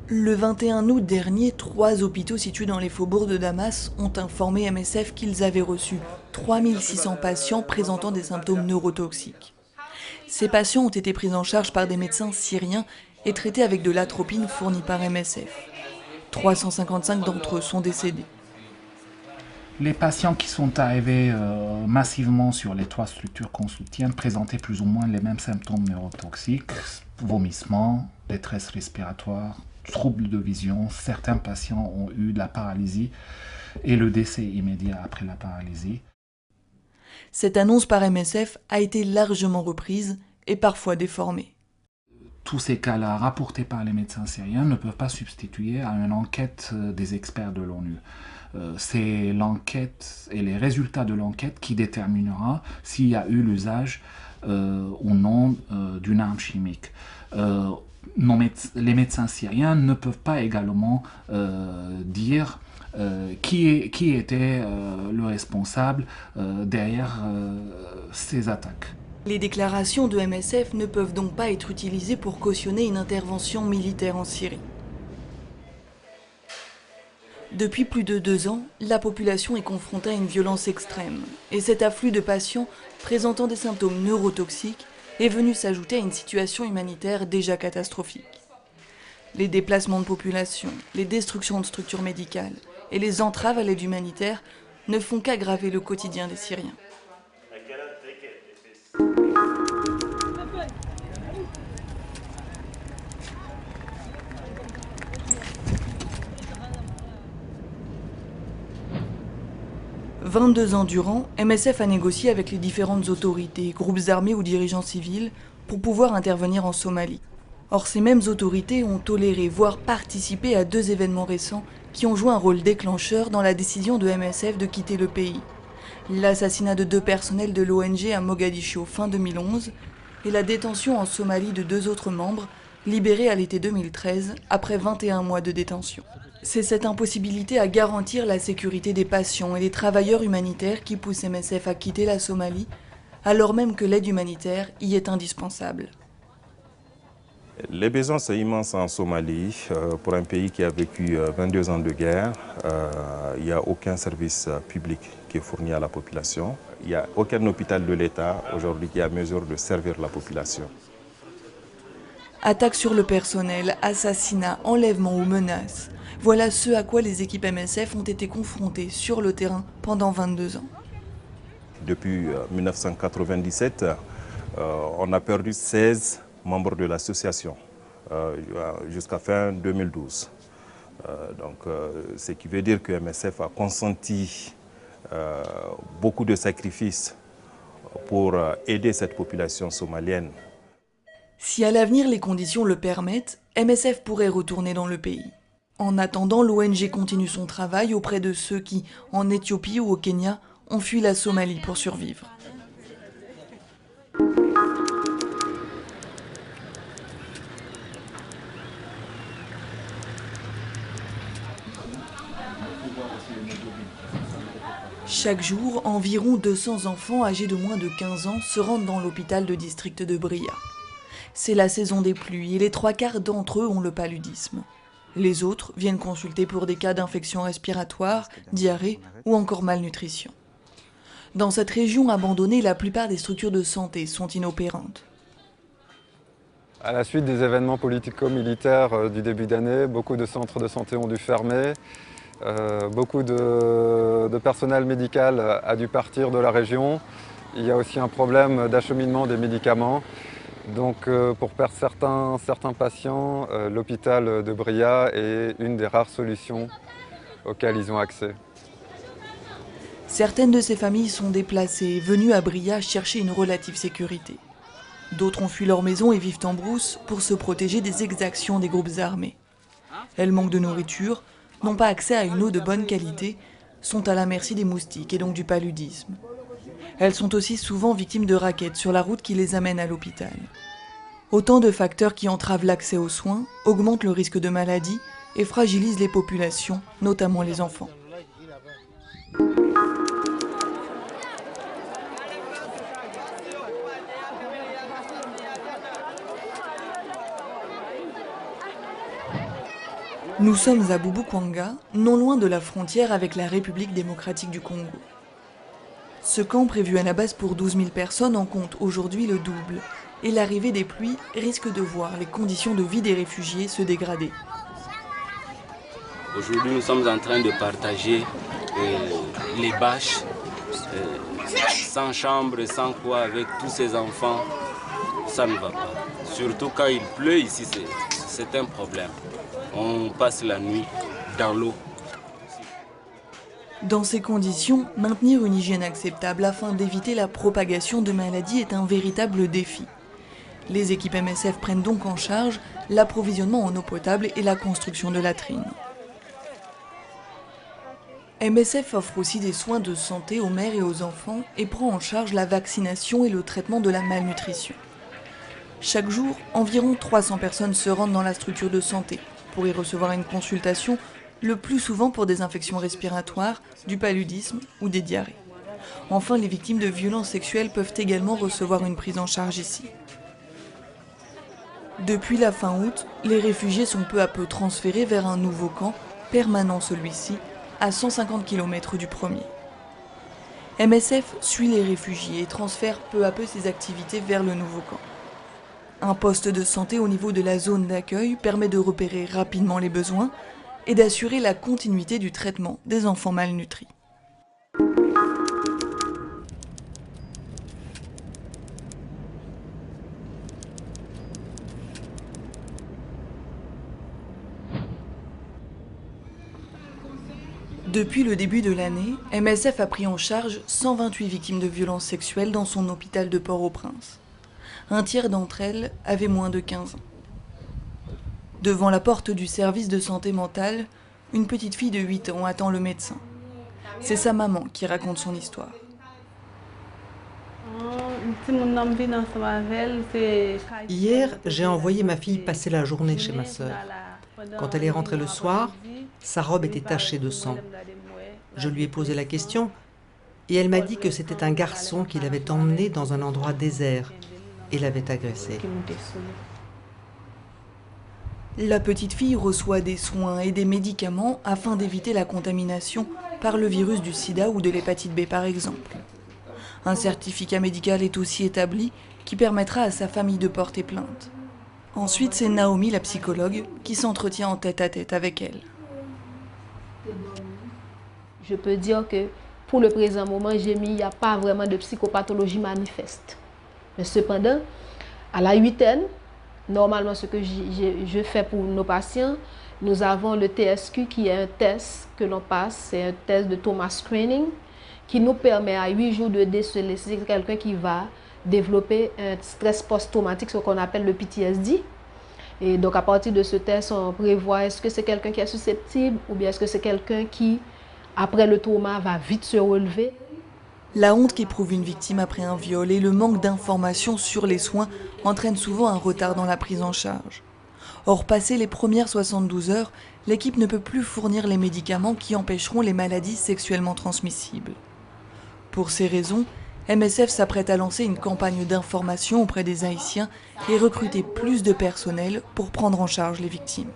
Le 21 août dernier, 3 hôpitaux situés dans les faubourgs de Damas ont informé MSF qu'ils avaient reçu 3600 patients présentant des symptômes neurotoxiques. Ces patients ont été pris en charge par des médecins syriens et traités avec de l'atropine fournie par MSF. 355 d'entre eux sont décédés. Les patients qui sont arrivés massivement sur les 3 structures qu'on soutient présentaient plus ou moins les mêmes symptômes neurotoxiques, vomissements, détresse respiratoire, troubles de vision. Certains patients ont eu de la paralysie et le décès immédiat après la paralysie. Cette annonce par MSF a été largement reprise et parfois déformée. Tous ces cas-là, rapportés par les médecins syriens, ne peuvent pas substituer à une enquête des experts de l'ONU. C'est l'enquête et les résultats de l'enquête qui déterminera s'il y a eu l'usage ou non d'une arme chimique. Les médecins syriens ne peuvent pas également dire qui était le responsable derrière ces attaques. Les déclarations de MSF ne peuvent donc pas être utilisées pour cautionner une intervention militaire en Syrie. Depuis plus de 2 ans, la population est confrontée à une violence extrême, et cet afflux de patients présentant des symptômes neurotoxiques est venu s'ajouter à une situation humanitaire déjà catastrophique. Les déplacements de population, les destructions de structures médicales et les entraves à l'aide humanitaire ne font qu'aggraver le quotidien des Syriens. 22 ans durant, MSF a négocié avec les différentes autorités, groupes armés ou dirigeants civils pour pouvoir intervenir en Somalie. Or, ces mêmes autorités ont toléré, voire participé à 2 événements récents qui ont joué un rôle déclencheur dans la décision de MSF de quitter le pays. L'assassinat de 2 personnels de l'ONG à Mogadiscio fin 2011 et la détention en Somalie de 2 autres membres, libérés à l'été 2013 après 21 mois de détention. C'est cette impossibilité à garantir la sécurité des patients et des travailleurs humanitaires qui pousse MSF à quitter la Somalie, alors même que l'aide humanitaire y est indispensable. Les besoins sont immenses en Somalie. Pour un pays qui a vécu 22 ans de guerre, il n'y a aucun service public qui est fourni à la population. Il n'y a aucun hôpital de l'État aujourd'hui qui est à mesure de servir la population. Attaques sur le personnel, assassinats, enlèvements ou menaces, voilà ce à quoi les équipes MSF ont été confrontées sur le terrain pendant 22 ans. Depuis 1997, on a perdu 16 membres de l'association jusqu'à fin 2012. Ce qui veut dire que MSF a consenti beaucoup de sacrifices pour aider cette population somalienne. Si à l'avenir les conditions le permettent, MSF pourrait retourner dans le pays. En attendant, l'ONG continue son travail auprès de ceux qui, en Éthiopie ou au Kenya, ont fui la Somalie pour survivre. Chaque jour, environ 200 enfants âgés de moins de 15 ans se rendent dans l'hôpital de district de Bria. C'est la saison des pluies et les 3/4 d'entre eux ont le paludisme. Les autres viennent consulter pour des cas d'infection respiratoire, diarrhée ou encore malnutrition. Dans cette région abandonnée, la plupart des structures de santé sont inopérantes. À la suite des événements politico-militaires du début d'année, beaucoup de centres de santé ont dû fermer. Beaucoup de personnel médical a dû partir de la région. Il y a aussi un problème d'acheminement des médicaments. Donc pour certains patients, l'hôpital de Bria est une des rares solutions auxquelles ils ont accès. Certaines de ces familles sont déplacées, venues à Bria chercher une relative sécurité. D'autres ont fui leur maison et vivent en brousse pour se protéger des exactions des groupes armés. Elles manquent de nourriture, n'ont pas accès à une eau de bonne qualité, sont à la merci des moustiques et donc du paludisme. Elles sont aussi souvent victimes de rackets sur la route qui les amène à l'hôpital. Autant de facteurs qui entravent l'accès aux soins, augmentent le risque de maladie et fragilisent les populations, notamment les enfants. Nous sommes à Bubukwanga, non loin de la frontière avec la République démocratique du Congo. Ce camp prévu à la base pour 12 000 personnes en compte aujourd'hui le double. Et l'arrivée des pluies risque de voir les conditions de vie des réfugiés se dégrader. Aujourd'hui, nous sommes en train de partager les bâches, sans chambre, sans quoi, avec tous ces enfants, ça ne va pas. Surtout quand il pleut ici, c'est un problème. On passe la nuit dans l'eau. Dans ces conditions, maintenir une hygiène acceptable afin d'éviter la propagation de maladies est un véritable défi. Les équipes MSF prennent donc en charge l'approvisionnement en eau potable et la construction de latrines. MSF offre aussi des soins de santé aux mères et aux enfants et prend en charge la vaccination et le traitement de la malnutrition. Chaque jour, environ 300 personnes se rendent dans la structure de santé pour y recevoir une consultation, le plus souvent pour des infections respiratoires, du paludisme ou des diarrhées. Enfin, les victimes de violences sexuelles peuvent également recevoir une prise en charge ici. Depuis la fin août, les réfugiés sont peu à peu transférés vers un nouveau camp, permanent celui-ci, à 150 km du premier. MSF suit les réfugiés et transfère peu à peu ses activités vers le nouveau camp. Un poste de santé au niveau de la zone d'accueil permet de repérer rapidement les besoins et d'assurer la continuité du traitement des enfants malnutris. Depuis le début de l'année, MSF a pris en charge 128 victimes de violences sexuelles dans son hôpital de Port-au-Prince. Un tiers d'entre elles avaient moins de 15 ans. Devant la porte du service de santé mentale, une petite fille de 8 ans attend le médecin. C'est sa maman qui raconte son histoire. Hier, j'ai envoyé ma fille passer la journée chez ma sœur. Quand elle est rentrée le soir, sa robe était tachée de sang. Je lui ai posé la question et elle m'a dit que c'était un garçon qui l'avait emmenée dans un endroit désert et l'avait agressée. La petite fille reçoit des soins et des médicaments afin d'éviter la contamination par le virus du sida ou de l'hépatite B par exemple. Un certificat médical est aussi établi qui permettra à sa famille de porter plainte. Ensuite, c'est Naomi, la psychologue, qui s'entretient en tête-à-tête avec elle. Je peux dire que pour le présent moment, il n'y a pas vraiment de psychopathologie manifeste. Mais cependant, à la huitaine, normalement ce que je fais pour nos patients, nous avons le TSQ qui est un test que l'on passe, c'est un test de Thomas Screening qui nous permet à 8 jours de déceler si c'est quelqu'un qui va développer un stress post-traumatique, ce qu'on appelle le PTSD. Et donc à partir de ce test, on prévoit est-ce que c'est quelqu'un qui est susceptible ou bien est-ce que c'est quelqu'un qui, après le trauma, va vite se relever. La honte qu'éprouve une victime après un viol et le manque d'informations sur les soins entraînent souvent un retard dans la prise en charge. Or, passé les premières 72 heures, l'équipe ne peut plus fournir les médicaments qui empêcheront les maladies sexuellement transmissibles. Pour ces raisons, MSF s'apprête à lancer une campagne d'information auprès des Haïtiens et recruter plus de personnel pour prendre en charge les victimes.